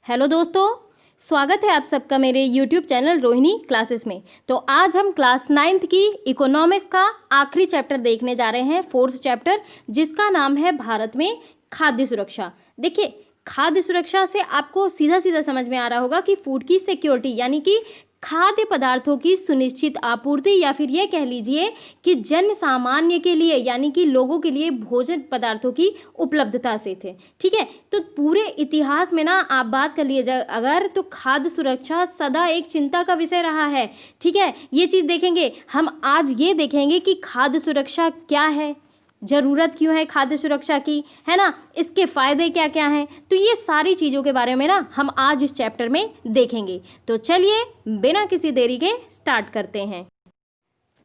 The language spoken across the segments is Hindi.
हेलो दोस्तों, स्वागत है आप सबका मेरे YouTube चैनल रोहिणी क्लासेस में। तो आज हम क्लास 9th की इकोनॉमिक्स का आखिरी चैप्टर देखने जा रहे हैं, 4th चैप्टर, जिसका नाम है भारत में खाद्य सुरक्षा। देखिए, खाद्य सुरक्षा से आपको सीधा सीधा समझ में आ रहा होगा कि फूड की सिक्योरिटी यानी कि खाद्य पदार्थों की सुनिश्चित आपूर्ति, या फिर ये कह लीजिए कि जन सामान्य के लिए यानी कि लोगों के लिए भोजन पदार्थों की उपलब्धता से थे। ठीक है, तो पूरे इतिहास में ना आप बात कर लीजिए अगर, तो खाद्य सुरक्षा सदा एक चिंता का विषय रहा है। ठीक है, ये चीज़ देखेंगे हम। आज ये देखेंगे कि खाद्य सुरक्षा क्या है, ज़रूरत क्यों है खाद्य सुरक्षा की, है ना, इसके फ़ायदे क्या क्या हैं। तो ये सारी चीज़ों के बारे में ना हम आज इस चैप्टर में देखेंगे। तो चलिए बिना किसी देरी के स्टार्ट करते हैं।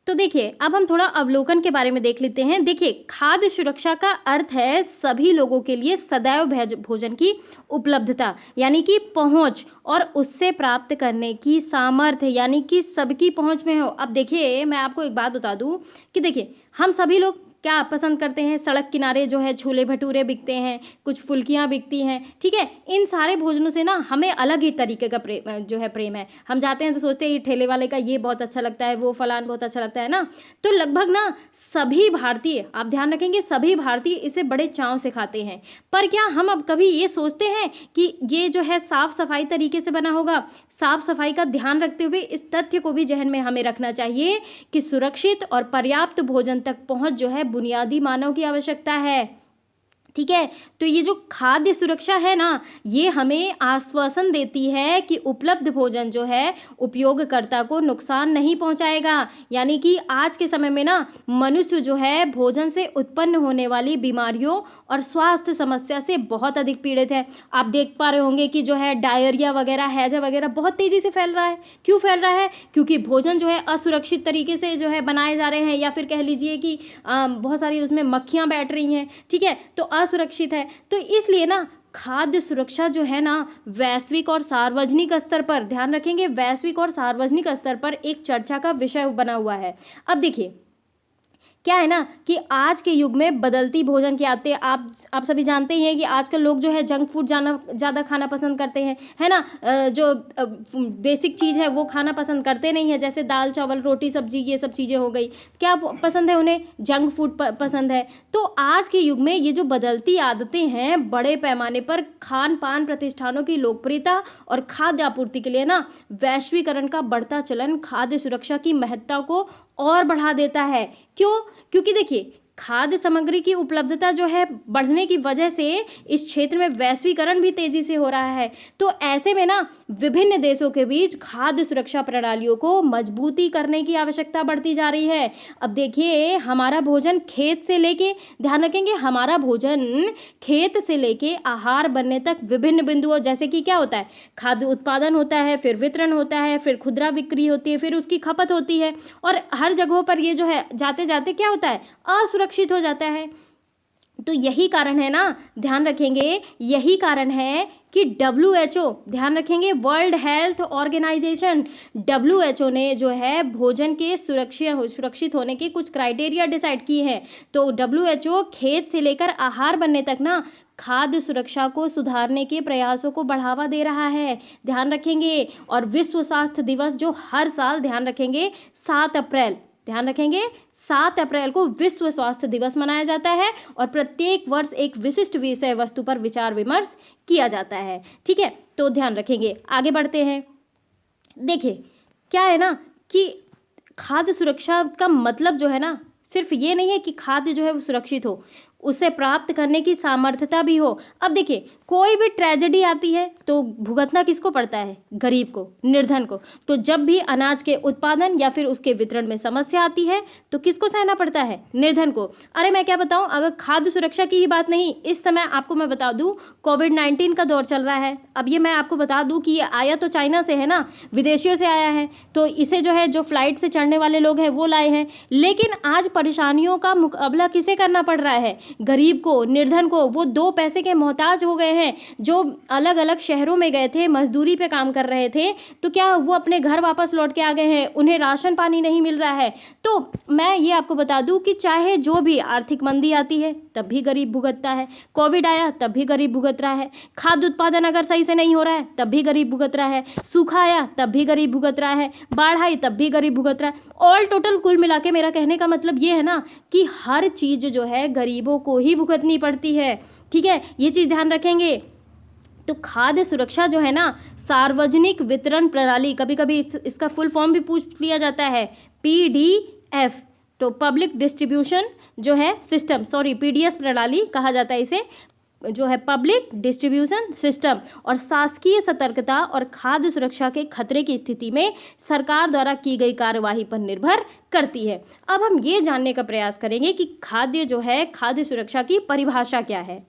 तो देखिए, अब हम थोड़ा अवलोकन के बारे में देख लेते हैं। देखिए, खाद्य सुरक्षा का अर्थ है सभी लोगों के लिए सदैव भोजन की उपलब्धता यानी कि पहुंच, और उससे प्राप्त करने की सामर्थ्य यानी कि सबकी पहुंच में हो। अब देखिए, मैं आपको एक बात बता दूं कि देखिए, हम सभी लोग क्या पसंद करते हैं, सड़क किनारे जो है छोले भटूरे बिकते हैं, कुछ फुल्कियाँ बिकती हैं। ठीक है, इन सारे भोजनों से ना हमें अलग ही तरीके का प्रेम है। हम जाते हैं तो सोचते हैं ये ठेले वाले का ये बहुत अच्छा लगता है, वो फलान बहुत अच्छा लगता है ना। तो लगभग ना सभी भारतीय, आप ध्यान रखेंगे, सभी भारतीय इसे बड़े चाव से खाते हैं। पर क्या हम अब कभी ये सोचते हैं कि ये जो है साफ सफाई तरीके से बना होगा? साफ सफाई का ध्यान रखते हुए इस तथ्य को भी जहन में हमें रखना चाहिए कि सुरक्षित और पर्याप्त भोजन तक पहुंच जो है बुनियादी मानव की आवश्यकता है। ठीक है, तो ये जो खाद्य सुरक्षा है ना, ये हमें आश्वासन देती है कि उपलब्ध भोजन जो है उपयोगकर्ता को नुकसान नहीं पहुंचाएगा। यानी कि आज के समय में ना मनुष्य जो है भोजन से उत्पन्न होने वाली बीमारियों और स्वास्थ्य समस्या से बहुत अधिक पीड़ित है। आप देख पा रहे होंगे कि जो है डायरिया वगैरह, हैजा वगैरह बहुत तेज़ी से फैल रहा है। क्यों फैल रहा है? क्योंकि भोजन जो है असुरक्षित तरीके से जो है बनाए जा रहे हैं, या फिर कह लीजिए कि बहुत सारी उसमें मक्खियाँ बैठ रही हैं। ठीक है, तो असुरक्षित है। तो इसलिए ना खाद्य सुरक्षा जो है ना वैश्विक और सार्वजनिक स्तर पर, ध्यान रखेंगे, वैश्विक और सार्वजनिक स्तर पर एक चर्चा का विषय बना हुआ है। अब देखिए, क्या है ना कि आज के युग में बदलती भोजन की आदतें, आप सभी जानते ही हैं कि आजकल लोग जो है जंक फूड ज़्यादा खाना पसंद करते हैं, है ना। जो बेसिक चीज़ है वो खाना पसंद करते नहीं है, जैसे दाल चावल रोटी सब्जी ये सब चीज़ें हो गई। क्या पसंद है उन्हें? जंक फूड पसंद है। तो आज के युग में ये जो बदलती आदतें हैं, बड़े पैमाने पर खान पान प्रतिष्ठानों की लोकप्रियता और खाद्य आपूर्ति के लिए ना वैश्वीकरण का बढ़ता चलन खाद्य सुरक्षा की महत्ता को और बढ़ा देता है। क्यों? क्योंकि देखिए, खाद्य सामग्री की उपलब्धता जो है बढ़ने की वजह से इस क्षेत्र में वैश्वीकरण भी तेजी से हो रहा है। तो ऐसे में ना विभिन्न देशों के बीच खाद्य सुरक्षा प्रणालियों को मजबूती करने की आवश्यकता बढ़ती जा रही है। अब देखिए, हमारा भोजन खेत से लेके, ध्यान रखेंगे, हमारा भोजन खेत से लेके आहार बनने तक विभिन्न बिंदुओं, जैसे कि क्या होता है, खाद्य उत्पादन होता है, फिर वितरण होता है, फिर खुदरा बिक्री होती है, फिर उसकी खपत होती है, और हर जगहों पर ये जो है जाते जाते क्या होता है, असुरक्षित हो जाता है। तो यही कारण है ना, ध्यान रखेंगे, यही कारण है कि WHO, ध्यान रखेंगे, वर्ल्ड हेल्थ ऑर्गेनाइजेशन, WHO ने जो है भोजन के सुरक्षित होने के कुछ क्राइटेरिया डिसाइड किए हैं। तो WHO खेत से लेकर आहार बनने तक ना खाद्य सुरक्षा को सुधारने के प्रयासों को बढ़ावा दे रहा है, ध्यान रखेंगे। और विश्व स्वास्थ्य दिवस जो हर साल, ध्यान रखेंगे, 7 अप्रैल, ध्यान रखेंगे, 7 अप्रैल को विश्व स्वास्थ्य दिवस मनाया जाता है, और प्रत्येक वर्ष एक विशिष्ट विषय वस्तु पर विचार विमर्श किया जाता है। ठीक है, तो ध्यान रखेंगे। आगे बढ़ते हैं। देखिए, क्या है ना कि खाद्य सुरक्षा का मतलब जो है ना सिर्फ ये नहीं है कि खाद्य जो है वो सुरक्षित हो, उसे प्राप्त करने की सामर्थ्यता भी हो। अब देखिए, कोई भी ट्रेजेडी आती है तो भुगतना किसको पड़ता है? गरीब को, निर्धन को। तो जब भी अनाज के उत्पादन या फिर उसके वितरण में समस्या आती है तो किसको सहना पड़ता है? निर्धन को। अरे मैं क्या बताऊं, अगर खाद्य सुरक्षा की ही बात नहीं, इस समय आपको मैं बता दूं कोविड-19 का दौर चल रहा है। अब ये मैं आपको बता दूं कि ये आया तो चाइना से है ना, विदेशियों से आया है। तो इसे जो है, जो फ्लाइट से चढ़ने वाले लोग हैं वो लाए हैं। लेकिन आज परेशानियों का मुकाबला किसे करना पड़ रहा है? गरीब को, निर्धन को। वो 2 पैसे के मोहताज हो गए हैं, जो अलग अलग शहरों में गए थे, मजदूरी पे काम कर रहे थे, तो क्या वो अपने घर वापस लौट के आ गए हैं? उन्हें राशन पानी नहीं मिल रहा है। तो मैं ये आपको बता दूं कि चाहे जो भी आर्थिक मंदी आती है, तब भी गरीब भुगतता है, कोविड आया तब भी गरीब भुगत रहा है, खाद्य उत्पादन अगर सही से नहीं हो रहा है तब भी गरीब भुगत रहा है, सूखा आया तब भी गरीब भुगत रहा है, बाढ़ आई तब भी गरीब भुगत रहा है। ऑल टोटल कुल मिला के मेरा कहने का मतलब ये है ना कि हर चीज़ जो है गरीबों को ही भुगतनी पड़ती है। ठीक है, ये चीज़ ध्यान रखेंगे। तो खाद्य सुरक्षा जो है ना, सार्वजनिक वितरण प्रणाली, कभी कभी इसका फुल फॉर्म भी पूछ लिया जाता है, PDF, तो पब्लिक डिस्ट्रीब्यूशन जो है सिस्टम, सॉरी PDS प्रणाली कहा जाता है इसे, जो है पब्लिक डिस्ट्रीब्यूशन सिस्टम, और शासकीय सतर्कता और खाद्य सुरक्षा के खतरे की स्थिति में सरकार द्वारा की गई कार्यवाही पर निर्भर करती है। अब हम ये जानने का प्रयास करेंगे कि खाद्य जो है, खाद्य सुरक्षा की परिभाषा क्या है।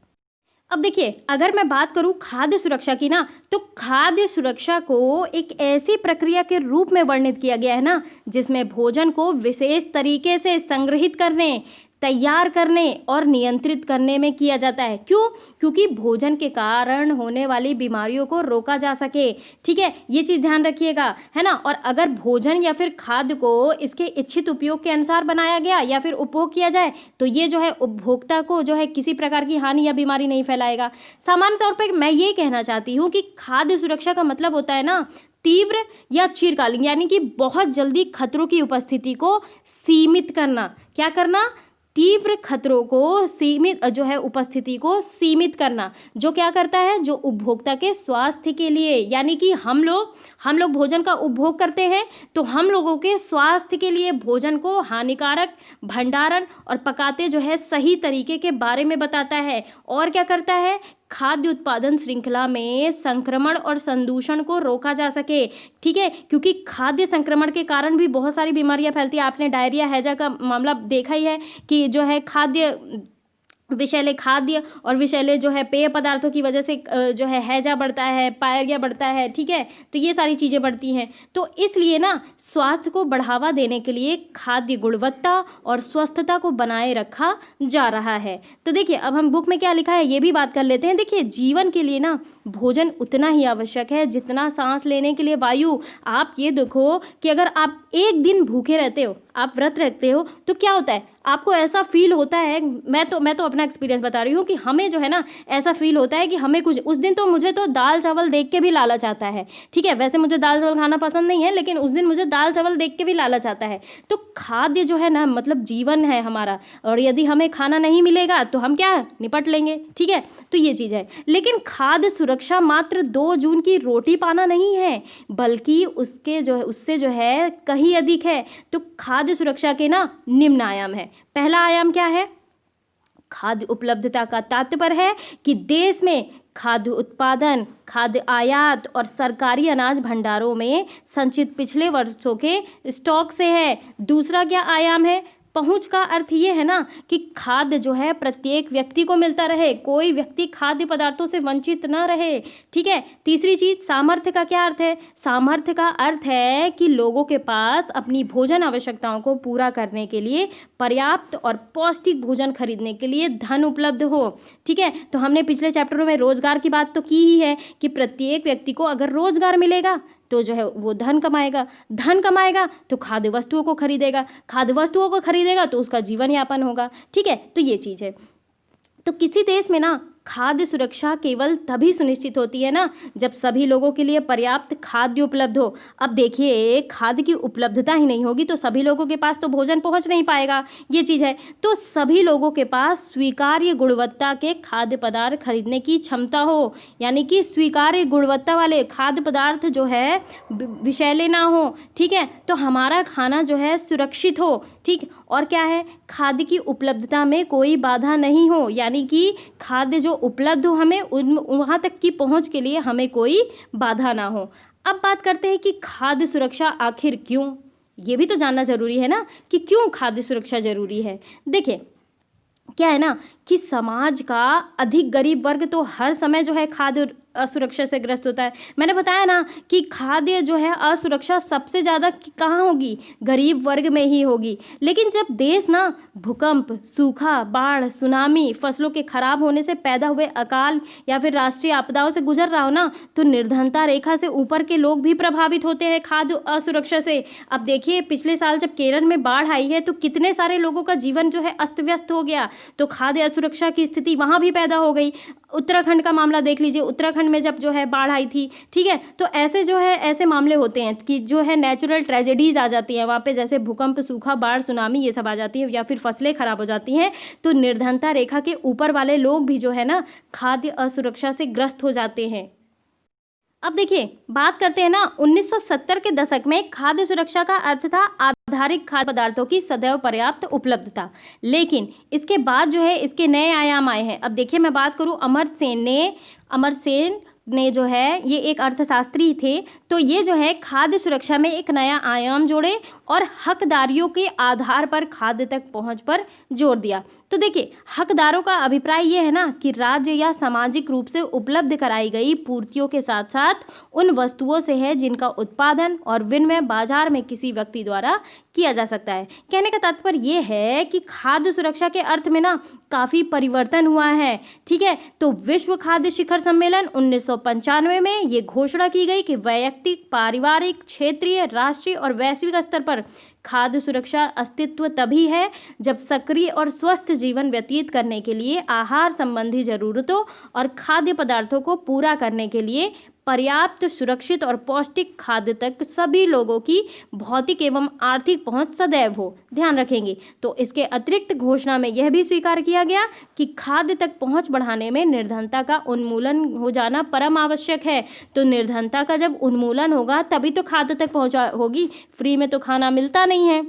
अब देखिए, अगर मैं बात करूं खाद्य सुरक्षा की ना, तो खाद्य सुरक्षा को एक ऐसी प्रक्रिया के रूप में वर्णित किया गया है ना, जिसमें भोजन को विशेष तरीके से संग्रहित करने, तैयार करने और नियंत्रित करने में किया जाता है। क्यों? क्योंकि भोजन के कारण होने वाली बीमारियों को रोका जा सके। ठीक है, ये चीज़ ध्यान रखिएगा, है ना। और अगर भोजन या फिर खाद्य को इसके इच्छित उपयोग के अनुसार बनाया गया या फिर उपभोग किया जाए, तो ये जो है उपभोक्ता को जो है किसी प्रकार की हानि या बीमारी नहीं फैलाएगा। सामान्य तौर पर मैं ये कहना चाहती हूँ कि खाद्य सुरक्षा का मतलब होता है ना, तीव्र या चिरकालीन, यानी कि बहुत जल्दी खतरों की उपस्थिति को सीमित करना। क्या करना? तीव्र खतरों को सीमित, जो है उपस्थिति को सीमित करना। जो क्या करता है? जो उपभोक्ता के स्वास्थ्य के लिए, यानी कि हम लोग भोजन का उपभोग करते हैं, तो हम लोगों के स्वास्थ्य के लिए भोजन को हानिकारक भंडारण और पकाते जो है सही तरीके के बारे में बताता है। और क्या करता है? खाद्य उत्पादन श्रृंखला में संक्रमण और संदूषण को रोका जा सके। ठीक है, क्योंकि खाद्य संक्रमण के कारण भी बहुत सारी बीमारियां फैलती है। आपने डायरिया, हैजा का मामला देखा ही है कि जो है विषैले खाद्य और विषैले जो है पेय पदार्थों की वजह से जो है हैजा बढ़ता है, पायरिया बढ़ता है। ठीक है, तो ये सारी चीज़ें बढ़ती हैं। तो इसलिए ना, स्वास्थ्य को बढ़ावा देने के लिए खाद्य गुणवत्ता और स्वस्थता को बनाए रखा जा रहा है। तो देखिए, अब हम बुक में क्या लिखा है ये भी बात कर लेते हैं। देखिए, जीवन के लिए ना भोजन उतना ही आवश्यक है जितना सांस लेने के लिए वायु। आप ये देखो कि अगर आप एक दिन भूखे रहते हो, आप व्रत रखते हो, तो क्या होता है? आपको ऐसा फील होता है, मैं तो अपना एक्सपीरियंस बता रही हूँ कि हमें जो है ना ऐसा फील होता है कि हमें कुछ, उस दिन तो मुझे तो दाल चावल देख के भी लालच आता है। ठीक है, वैसे मुझे दाल चावल खाना पसंद नहीं है, लेकिन उस दिन मुझे दाल चावल देख के भी लालच आता है। तो खाद्य जो है ना, मतलब जीवन है हमारा, और यदि हमें खाना नहीं मिलेगा तो हम क्या निपट लेंगे। ठीक है, तो ये चीज़ है। लेकिन खाद्य सुरक्षा मात्र 2 जून की रोटी पाना नहीं है, बल्कि उससे जो है कहीं अधिक है। तो खाद्य सुरक्षा के ना निम्न आयाम है। पहला आयाम क्या है? खाद्य उपलब्धता का तात्पर्य है कि देश में खाद्य उत्पादन, खाद्य आयात और सरकारी अनाज भंडारों में संचित पिछले वर्षों के स्टॉक से है। दूसरा क्या आयाम है? पहुंच का अर्थ ये है ना कि खाद्य जो है प्रत्येक व्यक्ति को मिलता रहे, कोई व्यक्ति खाद्य पदार्थों से वंचित न रहे। ठीक है। तीसरी चीज, सामर्थ्य का क्या अर्थ है? सामर्थ्य का अर्थ है कि लोगों के पास अपनी भोजन आवश्यकताओं को पूरा करने के लिए पर्याप्त और पौष्टिक भोजन खरीदने के लिए धन उपलब्ध हो। ठीक है, तो हमने पिछले चैप्टरों में रोजगार की बात तो की ही है कि प्रत्येक व्यक्ति को अगर रोजगार मिलेगा तो जो है वो धन कमाएगा तो खाद्य वस्तुओं को खरीदेगा तो उसका जीवन यापन होगा। ठीक है, तो ये चीज़ है। तो किसी देश में ना खाद्य सुरक्षा केवल तभी सुनिश्चित होती है ना जब सभी लोगों के लिए पर्याप्त खाद्य उपलब्ध हो। अब देखिए, खाद्य की उपलब्धता ही नहीं होगी तो सभी लोगों के पास तो भोजन पहुंच नहीं पाएगा, ये चीज़ है। तो सभी लोगों के पास स्वीकार्य गुणवत्ता के खाद्य पदार्थ खरीदने की क्षमता हो, यानी कि स्वीकार्य गुणवत्ता वाले खाद्य पदार्थ जो है विषैले ना हो। ठीक है, तो हमारा खाना जो है सुरक्षित हो। ठीक, और क्या है? खाद्य की उपलब्धता में कोई बाधा नहीं हो, यानी कि खाद्य जो उपलब्ध हो हमें वहाँ तक की पहुँच के लिए हमें कोई बाधा ना हो। अब बात करते हैं कि खाद्य सुरक्षा आखिर क्यों, ये भी तो जानना जरूरी है ना कि क्यों खाद्य सुरक्षा जरूरी है। देखिए, क्या है ना कि समाज का अधिक गरीब वर्ग तो हर समय जो है खाद्य असुरक्षा से ग्रस्त होता है। मैंने बताया ना कि खाद्य जो है असुरक्षा सबसे ज़्यादा कहाँ होगी? गरीब वर्ग में ही होगी। लेकिन जब देश ना भूकंप, सूखा, बाढ़, सुनामी, फसलों के खराब होने से पैदा हुए अकाल या फिर राष्ट्रीय आपदाओं से गुजर रहा हो ना, तो निर्धनता रेखा से ऊपर के लोग भी प्रभावित होते हैं खाद्य असुरक्षा से। अब देखिए, पिछले साल जब केरल में बाढ़ आई है तो कितने सारे लोगों का जीवन जो है अस्त व्यस्त हो गया। तो खाद्य असुरक्षा की स्थिति वहाँ भी पैदा हो गई। उत्तराखंड का मामला देख लीजिए, उत्तराखंड में जब जो है बाढ़ आई थी, ठीक है, तो ऐसे जो है ऐसे मामले होते हैं कि जो है नेचुरल ट्रेजेडीज आ जाती हैं वहाँ पे, जैसे भूकंप, सूखा, बाढ़, सुनामी ये सब आ जाती है, या फिर फसलें खराब हो जाती हैं, तो निर्धनता रेखा के ऊपर वाले लोग भी जो है ना खाद्य असुरक्षा से ग्रस्त हो जाते हैं। अब देखिए, बात करते हैं ना 1970 के दशक में खाद्य सुरक्षा का अर्थ था आधारिक खाद्य पदार्थों की सदैव पर्याप्त उपलब्धता। लेकिन इसके बाद जो है इसके नए आयाम आए हैं। अब देखिए, मैं बात करूं, अमर्त्य सेन ने जो है, ये एक अर्थशास्त्री थे, तो ये जो है खाद्य सुरक्षा में एक नया आयाम जोड़े और हकदारियों के आधार पर खाद्य तक पहुंच पर जोर दिया। तो देखिए, हकदारों का अभिप्राय ये है ना कि राज्य या सामाजिक रूप से उपलब्ध कराई गई पूर्तियों के साथ साथ उन वस्तुओं से है जिनका उत्पादन और विनिमय बाजार में किसी व्यक्ति द्वारा किया जा सकता है। कहने का तात्पर्य ये है कि खाद्य सुरक्षा के अर्थ में ना काफ़ी परिवर्तन हुआ है, ठीक है। तो विश्व खाद्य शिखर सम्मेलन 1995 में ये घोषणा की गई कि वैयक्तिक, पारिवारिक, क्षेत्रीय, राष्ट्रीय और वैश्विक स्तर पर खाद्य सुरक्षा अस्तित्व तभी है जब सक्रिय और स्वस्थ जीवन व्यतीत करने के लिए आहार संबंधी जरूरतों और खाद्य पदार्थों को पूरा करने के लिए पर्याप्त, सुरक्षित और पौष्टिक खाद्य तक सभी लोगों की भौतिक एवं आर्थिक पहुंच सदैव हो। ध्यान रखेंगे। तो इसके अतिरिक्त घोषणा में यह भी स्वीकार किया गया कि खाद्य तक पहुंच बढ़ाने में निर्धनता का उन्मूलन हो जाना परम आवश्यक है। तो निर्धनता का जब उन्मूलन होगा तभी तो खाद्य तक पहुंच होगी। फ्री में तो खाना मिलता नहीं है।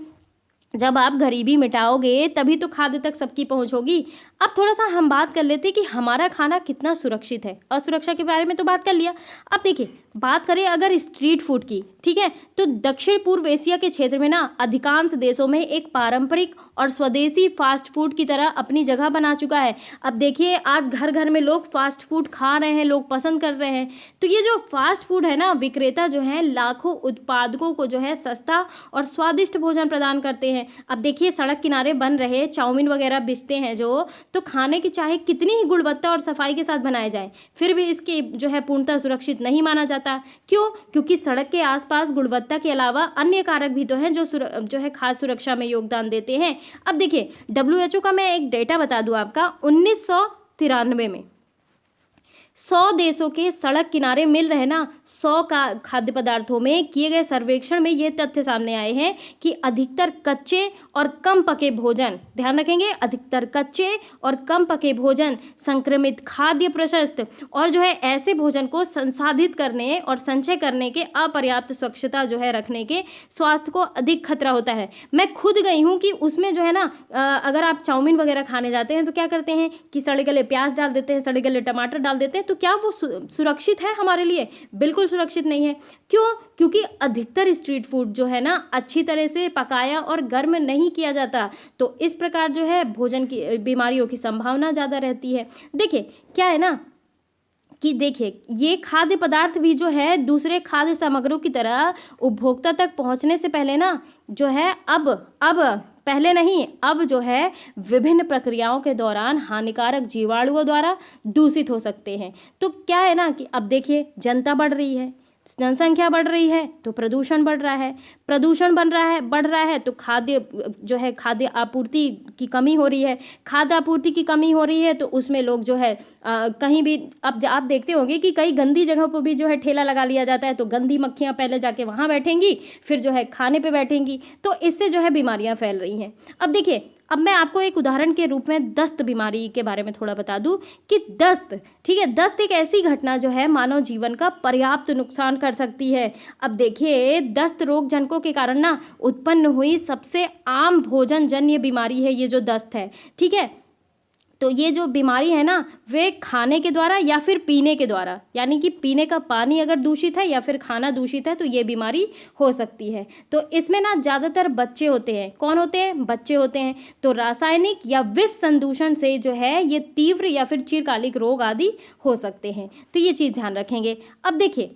जब आप गरीबी मिटाओगे तभी तो खाद्य तक सबकी पहुंच होगी। अब थोड़ा सा हम बात कर लेते हैं कि हमारा खाना कितना सुरक्षित है। असुरक्षा के बारे में तो बात कर लिया। अब देखिए, बात करें अगर स्ट्रीट फूड की, ठीक है, तो दक्षिण पूर्व एशिया के क्षेत्र में ना अधिकांश देशों में एक पारंपरिक और स्वदेशी फास्ट फूड की तरह अपनी जगह बना चुका है। अब देखिए, आज घर घर में लोग फास्ट फूड खा रहे हैं, लोग पसंद कर रहे हैं। तो ये जो फास्ट फूड है ना, विक्रेता जो है लाखों उत्पादकों को जो है सस्ता और स्वादिष्ट भोजन प्रदान करते हैं। अब देखिए, सड़क किनारे बन रहे चाउमीन वगैरह बेचते हैं जो, तो खाने की चाहे कितनी ही गुणवत्ता और सफाई के साथ बनाए जाए, फिर भी इसके जो है पूर्णतः सुरक्षित नहीं माना जाता। क्यों? क्योंकि सड़क के आसपास गुणवत्ता के अलावा अन्य कारक भी तो हैं जो है खाद्य सुरक्षा में योगदान देते हैं। अब देखिए, WHO का मैं एक डेटा बता दूं आपका, 1993 में 100 देशों के सड़क किनारे मिल रहे ना 100 का खाद्य पदार्थों में किए गए सर्वेक्षण में ये तथ्य सामने आए हैं कि अधिकतर कच्चे और कम पके भोजन, ध्यान रखेंगे, अधिकतर कच्चे और कम पके भोजन, संक्रमित खाद्य प्रशस्त और जो है ऐसे भोजन को संसाधित करने और संचय करने के अपर्याप्त स्वच्छता जो है रखने के स्वास्थ्य को अधिक खतरा होता है। मैं खुद गई हूँ कि उसमें जो है ना अगर आप चाउमीन वगैरह खाने जाते हैं तो क्या करते हैं कि सड़े गले प्याज डाल देते हैं, सड़े गले टमाटर डाल देते हैं। तो क्या वो सुरक्षित है हमारे लिए? बिल्कुल सुरक्षित नहीं है। क्यों? क्योंकि अधिकतर स्ट्रीट फूड जो है ना अच्छी तरह से पकाया और गर्म नहीं किया जाता। तो इस प्रकार जो है भोजन की बीमारियों की संभावना ज़्यादा रहती है। देखिए क्या है ना कि देखिए, ये खाद्य पदार्थ भी जो है दूसरे खाद्य सामग्रियों की तरह उपभोक्ता तक पहुंचने से पहले ना जो है अब पहले नहीं, अब जो है विभिन्न प्रक्रियाओं के दौरान हानिकारक जीवाणुओं द्वारा दूषित हो सकते हैं। तो क्या है ना कि अब देखिए, जनता बढ़ रही है, जनसंख्या बढ़ रही है तो प्रदूषण बढ़ रहा है, प्रदूषण बढ़ रहा है तो खाद्य आपूर्ति की कमी हो रही है, खाद्य आपूर्ति की कमी हो रही है तो उसमें लोग जो है कहीं भी, अब आप देखते होंगे कि कई गंदी जगहों पर भी जो है ठेला लगा लिया जाता है, तो गंदी मक्खियाँ पहले जाके वहाँ बैठेंगी, फिर जो है खाने पे बैठेंगी, तो इससे जो है बीमारियाँ फैल रही हैं। अब देखिए, अब मैं आपको एक उदाहरण के रूप में दस्त बीमारी के बारे में थोड़ा बता दूं कि दस्त, ठीक है, दस्त एक ऐसी घटना जो है मानव जीवन का पर्याप्त नुकसान कर सकती है। अब देखिए, दस्त रोग जनकों के कारण ना उत्पन्न हुई सबसे आम भोजन जन्य बीमारी है ये जो दस्त है, ठीक है। तो ये जो बीमारी है ना वे खाने के द्वारा या फिर पीने के द्वारा, यानी कि पीने का पानी अगर दूषित है या फिर खाना दूषित है तो ये बीमारी हो सकती है। तो इसमें ना ज़्यादातर बच्चे होते हैं। कौन होते हैं? बच्चे होते हैं। तो रासायनिक या विष संदूषण से जो है ये तीव्र या फिर चिरकालिक रोग आदि हो सकते हैं। तो ये चीज़ ध्यान रखेंगे। अब देखिए,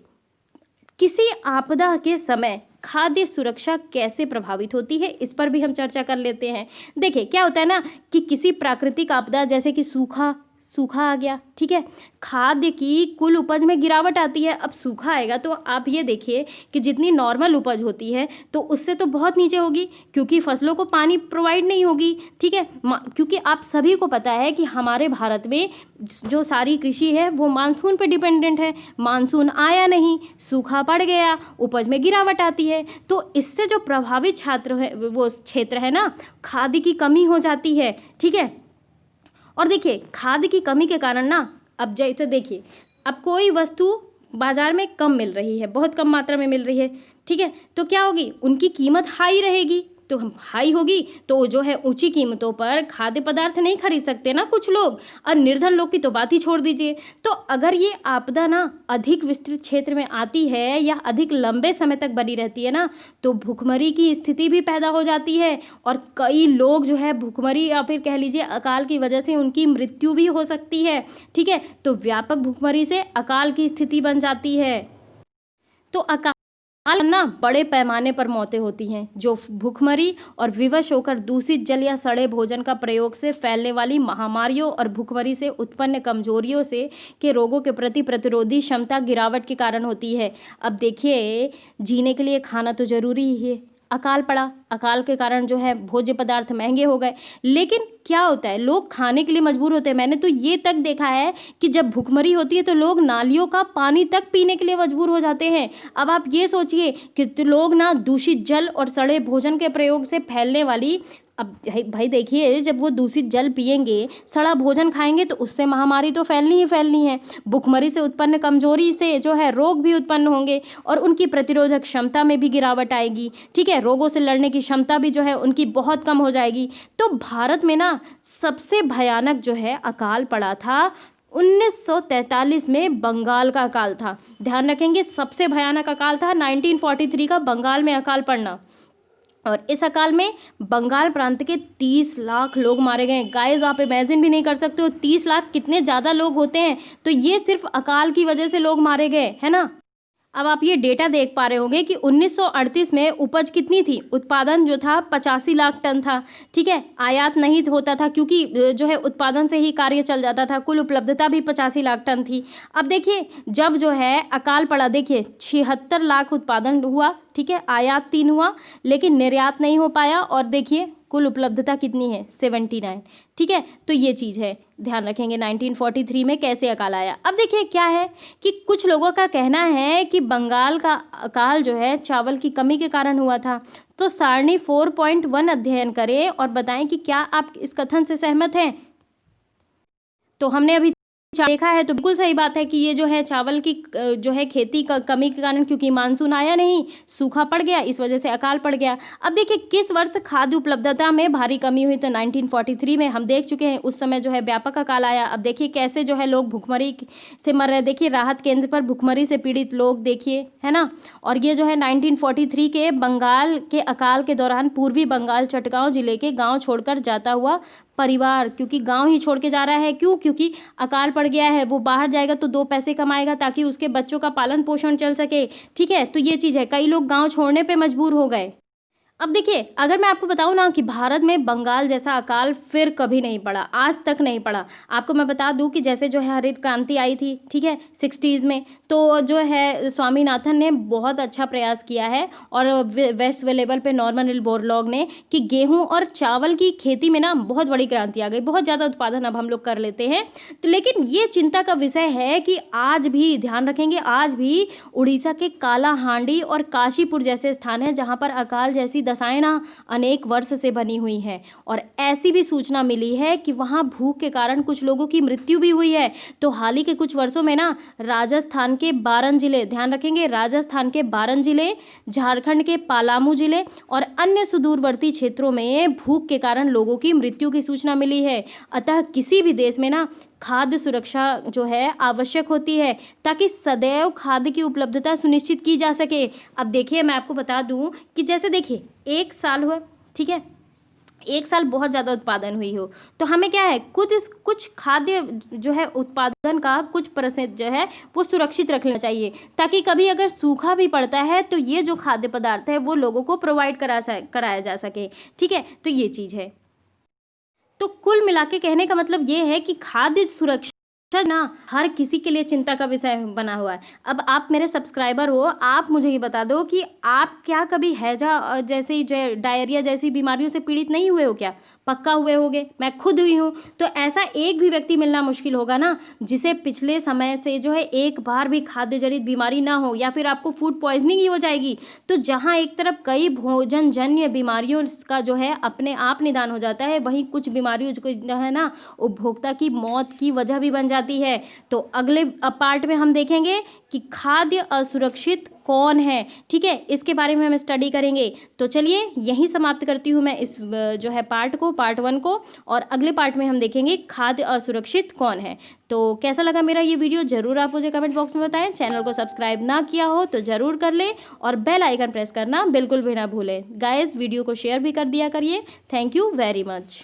किसी आपदा के समय खाद्य सुरक्षा कैसे प्रभावित होती है, इस पर भी हम चर्चा कर लेते हैं। देखिए क्या होता है ना कि किसी प्राकृतिक आपदा जैसे कि सूखा, सूखा आ गया। ठीक है, खाद्य की कुल उपज में गिरावट आती है। अब सूखा आएगा तो आप ये देखिए कि जितनी नॉर्मल उपज होती है तो उससे तो बहुत नीचे होगी, क्योंकि फसलों को पानी प्रोवाइड नहीं होगी। ठीक है, क्योंकि आप सभी को पता है कि हमारे भारत में जो सारी कृषि है वो मानसून पे डिपेंडेंट है। मानसून आया नहीं, सूखा पड़ गया, उपज में गिरावट आती है। तो इससे जो प्रभावित छात्र है वो क्षेत्र है ना, खाद्य की कमी हो जाती है। ठीक है, और देखिए खाद्य की कमी के कारण ना, अब जैसे देखिए अब कोई वस्तु बाजार में कम मिल रही है, बहुत कम मात्रा में मिल रही है। ठीक है, तो क्या होगी, उनकी कीमत हाई रहेगी। तो हाई होगी तो जो है ऊंची कीमतों पर खाद्य पदार्थ नहीं खरीद सकते ना कुछ लोग, और निर्धन लोग की तो बात ही छोड़ दीजिए। तो अगर ये आपदा ना अधिक विस्तृत क्षेत्र में आती है या अधिक लंबे समय तक बनी रहती है ना, तो भुखमरी की स्थिति भी पैदा हो जाती है, और कई लोग जो है भुखमरी या फिर कह लीजिए अकाल की वजह से उनकी मृत्यु भी हो सकती है। ठीक है, तो व्यापक भुखमरी से अकाल की स्थिति बन जाती है। तो अकाल ना बड़े पैमाने पर मौतें होती हैं, जो भूखमरी और विवश होकर दूषित जल या सड़े भोजन का प्रयोग से फैलने वाली महामारियों और भूखमरी से उत्पन्न कमजोरियों से के रोगों के प्रति प्रतिरोधी क्षमता गिरावट के कारण होती है। अब देखिए जीने के लिए खाना तो जरूरी ही है, अकाल पड़ा, अकाल के कारण जो है भोज्य पदार्थ महंगे हो गए, लेकिन क्या होता है लोग खाने के लिए मजबूर होते हैं। मैंने तो ये तक देखा है कि जब भुखमरी होती है तो लोग नालियों का पानी तक पीने के लिए मजबूर हो जाते हैं। अब आप ये सोचिए कि लोग ना दूषित जल और सड़े भोजन के प्रयोग से फैलने वाली, अब भाई देखिए जब वो दूषित जल पिएंगे, सड़ा भोजन खाएंगे तो उससे महामारी तो फैलनी ही फैलनी है। भुखमरी से उत्पन्न कमजोरी से जो है रोग भी उत्पन्न होंगे और उनकी प्रतिरोधक क्षमता में भी गिरावट आएगी। ठीक है, रोगों से लड़ने की क्षमता भी जो है उनकी बहुत कम हो जाएगी। तो भारत में ना सबसे भयानक जो है अकाल पड़ा था 1943 में, बंगाल का अकाल था। ध्यान रखेंगे सबसे भयानक अकाल था 1943 का बंगाल में अकाल पड़ना, और इस अकाल में बंगाल प्रांत के 30 लाख लोग मारे गए। गाइस आप इमेजिन भी नहीं कर सकते हो 30 लाख कितने ज़्यादा लोग होते हैं। तो ये सिर्फ अकाल की वजह से लोग मारे गए, है ना। अब आप ये डेटा देख पा रहे होंगे कि 1938 में उपज कितनी थी, उत्पादन जो था 85 लाख टन था। ठीक है, आयात नहीं होता था क्योंकि जो है उत्पादन से ही कार्य चल जाता था। कुल उपलब्धता भी 85 लाख टन थी। अब देखिए जब जो है अकाल पड़ा, देखिए 76 लाख उत्पादन हुआ। ठीक है, आयात 3 हुआ, लेकिन निर्यात नहीं हो पाया, और देखिए कुल उपलब्धता कितनी है 79। ठीक है, तो ये चीज़ है, ध्यान रखेंगे 1943 में कैसे अकाल आया। अब देखिए क्या है कि कुछ लोगों का कहना है कि बंगाल का अकाल जो है चावल की कमी के कारण हुआ था। तो सारणी 4.1 अध्ययन करें और बताएं कि क्या आप इस कथन से सहमत हैं। तो हमने अभी देखा है तो बिल्कुल सही बात है कि ये जो है चावल की जो है खेती का कमी के कारण, क्योंकि मानसून आया नहीं, सूखा पड़ गया, इस वजह से अकाल पड़ गया। अब देखिए किस वर्ष खाद्य उपलब्धता में भारी कमी हुई, तो 1943 में हम देख चुके हैं, उस समय जो है व्यापक अकाल आया। अब देखिए कैसे जो है लोग भुखमरी से मर रहे, देखिए राहत केंद्र पर भुखमरी से पीड़ित लोग देखिए, है ना। और ये जो है 1943 के बंगाल के अकाल के दौरान पूर्वी बंगाल चटगांव जिले के गाँव छोड़कर जाता हुआ परिवार, क्योंकि गांव ही छोड़ के जा रहा है, क्यों, क्योंकि अकाल पड़ गया है, वो बाहर जाएगा तो 2 पैसे कमाएगा ताकि उसके बच्चों का पालन पोषण चल सके। ठीक है, तो ये चीज़ है, कई लोग गांव छोड़ने पे मजबूर हो गए। अब देखिए अगर मैं आपको बताऊं ना कि भारत में बंगाल जैसा अकाल फिर कभी नहीं पड़ा, आज तक नहीं पड़ा। आपको मैं बता दूं कि जैसे जो है हरित क्रांति आई थी, ठीक है 60s में, तो जो है स्वामीनाथन ने बहुत अच्छा प्रयास किया है, और वेस्ट लेवल पे नॉर्मन बोरलॉग ने, कि गेहूं और चावल की खेती में ना बहुत बड़ी क्रांति आ गई, बहुत ज़्यादा उत्पादन अब हम लोग कर लेते हैं। तो लेकिन ये चिंता का विषय है कि आज भी, ध्यान रखेंगे, आज भी उड़ीसा के कालाहांडी और काशीपुर जैसे स्थान हैं जहाँ पर अकाल जैसी दशाएं ना अनेक वर्ष से बनी हुई हैं, और ऐसी भी सूचना मिली है कि वहाँ भूख के कारण कुछ लोगों की मृत्यु भी हुई है। तो हाल ही के कुछ वर्षों में ना राजस्थान के 12 जिले, ध्यान रखेंगे राजस्थान के 12 जिले, झारखंड के पलामू जिले और अन्य सुदूरवर्ती क्षेत्रों में भूख के कारण लोगों की मृत्यु की सूचना मिली है। अतः किसी भी देश में ना खाद्य सुरक्षा जो है आवश्यक होती है, ताकि सदैव खाद्य की उपलब्धता सुनिश्चित की जा सके। अब देखिए मैं आपको बता दूं कि जैसे देखिए 1 साल हुआ, ठीक है, 1 साल बहुत ज़्यादा उत्पादन हुई हो, तो हमें क्या है कुछ खाद्य जो है उत्पादन का कुछ % जो है वो सुरक्षित रखना चाहिए, ताकि कभी अगर सूखा भी पड़ता है तो ये जो खाद्य पदार्थ है वो लोगों को प्रोवाइड कराया जा सके। ठीक है, तो ये चीज़ है। तो कुल मिला के कहने का मतलब ये है कि खाद्य सुरक्षा ना हर किसी के लिए चिंता का विषय बना हुआ है। अब आप मेरे सब्सक्राइबर हो, आप मुझे ये बता दो कि आप क्या कभी हैजा जैसे डायरिया जैसी बीमारियों से पीड़ित नहीं हुए हो क्या? पक्का हुए होगे, मैं खुद हुई हूँ। तो ऐसा एक भी व्यक्ति मिलना मुश्किल होगा ना जिसे पिछले समय से जो है एक बार भी खाद्य जनित बीमारी ना हो, या फिर आपको फूड पॉइजनिंग ही हो जाएगी। तो जहाँ एक तरफ कई भोजन जन्य बीमारियों का जो है अपने आप निदान हो जाता है, वहीं कुछ बीमारियों को जो है ना उपभोक्ता की मौत की वजह भी बन जाती है। तो अगले पार्ट में हम देखेंगे कि खाद्य असुरक्षित कौन है, ठीक है, इसके बारे में हम स्टडी करेंगे। तो चलिए यहीं समाप्त करती हूँ मैं इस जो है पार्ट 1 को, और अगले पार्ट में हम देखेंगे खाद्य असुरक्षित कौन है। तो कैसा लगा मेरा ये वीडियो ज़रूर आप मुझे कमेंट बॉक्स में बताएं। चैनल को सब्सक्राइब ना किया हो तो ज़रूर कर ले, और बेल आइकन प्रेस करना बिल्कुल भी ना भूलें। गाइस वीडियो को शेयर भी कर दिया करिए। Thank you very much.